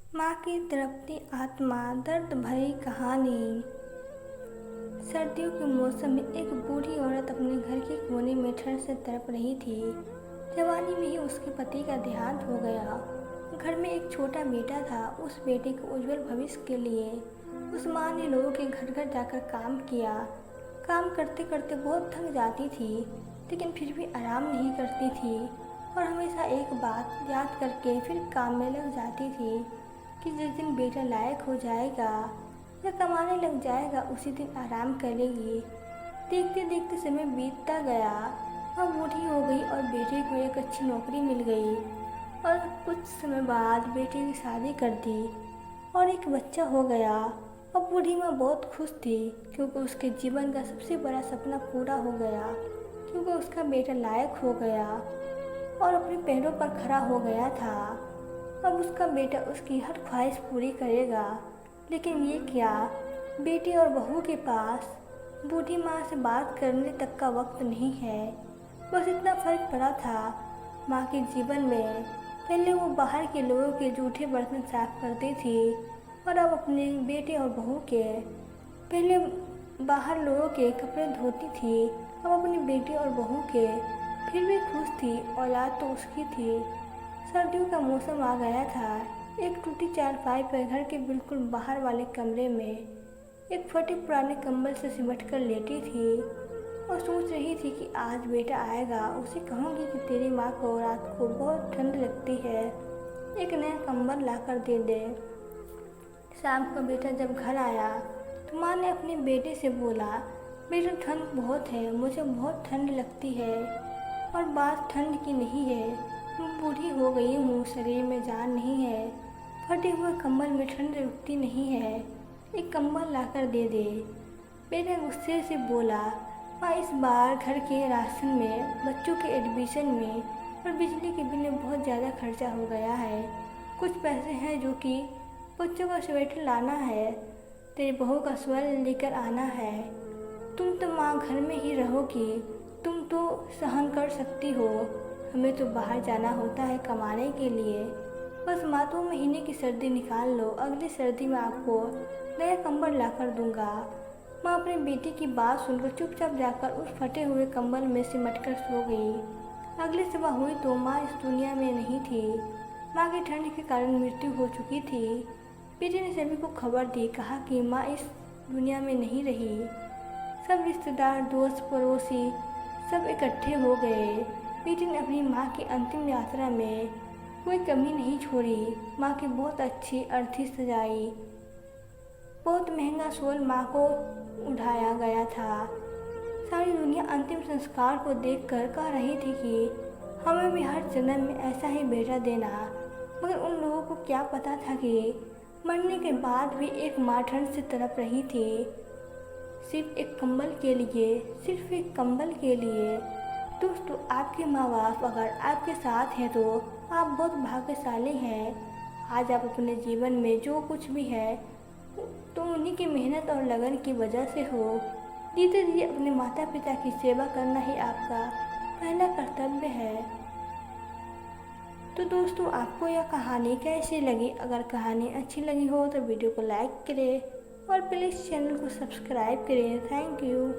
माँ की तड़पती आत्मा, दर्द भरी कहानी। सर्दियों के मौसम में एक बूढ़ी औरत अपने घर के कोने में ठंड से तड़प रही थी। जवानी में ही उसके पति का देहांत हो गया। घर में एक छोटा बेटा था। उस बेटे के उज्जवल भविष्य के लिए उस माँ ने लोगों के घर घर जाकर काम किया। काम करते करते बहुत थक जाती थी, लेकिन फिर भी आराम नहीं करती थी और हमेशा एक बात याद करके फिर काम में लग जाती थी कि जिस दिन बेटा लायक हो जाएगा या कमाने लग जाएगा उसी दिन आराम करेगी। देखते देखते समय बीतता गया। वह बूढ़ी हो गई और बेटे को एक अच्छी नौकरी मिल गई और कुछ समय बाद बेटे की शादी कर दी और एक बच्चा हो गया। अब बूढ़ी माँ बहुत खुश थी क्योंकि उसके जीवन का सबसे बड़ा सपना पूरा हो गया, क्योंकि उसका बेटा लायक हो गया और अपने पैरों पर खड़ा हो गया था। अब उसका बेटा उसकी हर ख्वाहिश पूरी करेगा। लेकिन ये क्या, बेटे और बहू के पास बूढ़ी माँ से बात करने तक का वक्त नहीं है। बस इतना फर्क पड़ा था माँ के जीवन में। पहले वो बाहर के लोगों के जूठे बर्तन साफ करती थी और अब अपने बेटे और बहू के। पहले बाहर लोगों के कपड़े धोती थी, अब अपने बेटे और बहू के। फिर भी खुश थी, औलाद तो उसकी थी। सर्दियों का मौसम आ गया था। एक टूटी चारपाई पर घर के बिल्कुल बाहर वाले कमरे में एक फटे पुराने कंबल से सिमट कर लेटी थी और सोच रही थी कि आज बेटा आएगा, उसे कहूँगी कि तेरी माँ को रात को बहुत ठंड लगती है, एक नया कंबल ला कर दे दे। शाम को बेटा जब घर आया तो माँ ने अपने बेटे से बोला, बेटा ठंड बहुत है, मुझे बहुत ठंड लगती है और बात ठंड की नहीं है, मैं बूढ़ी हो गई हूँ, शरीर में जान नहीं है, फटे हुए कंबल में ठंड रुकती नहीं है, एक कंबल लाकर दे दे। बेटा गुस्से से बोला, माँ इस बार घर के राशन में, बच्चों के एडमिशन में और बिजली के बिल में बहुत ज़्यादा खर्चा हो गया है। कुछ पैसे हैं जो कि बच्चों का स्वेटर लाना है, तेरी बहू का स्वर लेकर आना है। तुम तो माँ घर में ही रहोगी, तुम तो सहन कर सकती हो, हमें तो बाहर जाना होता है कमाने के लिए। बस माँ 2 महीने की सर्दी निकाल लो, अगली सर्दी में आपको नया कंबल ला कर दूँगा। माँ अपने बेटी की बात सुनकर चुपचाप जाकर उस फटे हुए कंबल में सिमट कर सो गई। अगली सुबह हुई तो माँ इस दुनिया में नहीं थी। माँ की ठंड के कारण मृत्यु हो चुकी थी। बेटी ने सभी को खबर दी, कहा कि माँ इस दुनिया में नहीं रही। सब रिश्तेदार, दोस्त, पड़ोसी सब इकट्ठे हो गए। बेटी ने अपनी माँ की अंतिम यात्रा में कोई कमी नहीं छोड़ी। माँ की बहुत अच्छी अर्थी सजाई, बहुत महंगा शॉल माँ को उठाया गया था। सारी दुनिया अंतिम संस्कार को देखकर कह रही थी कि हमें भी हर जन्म में ऐसा ही बेटा देना। मगर उन लोगों को क्या पता था कि मरने के बाद भी एक माँ ठंड से तड़प रही थी, सिर्फ एक कंबल के लिए, सिर्फ एक कंबल के लिए। दोस्तों, आपके माँ बाप अगर आपके साथ हैं तो आप बहुत भाग्यशाली हैं। आज आप अपने जीवन में जो कुछ भी है तो उन्हीं की मेहनत और लगन की वजह से हो। धीरे धीरे अपने माता पिता की सेवा करना ही आपका पहला कर्तव्य है। तो दोस्तों, आपको यह कहानी कैसी लगी? अगर कहानी अच्छी लगी हो तो वीडियो को लाइक करें और प्लीज़ चैनल को सब्सक्राइब करें। Thank you.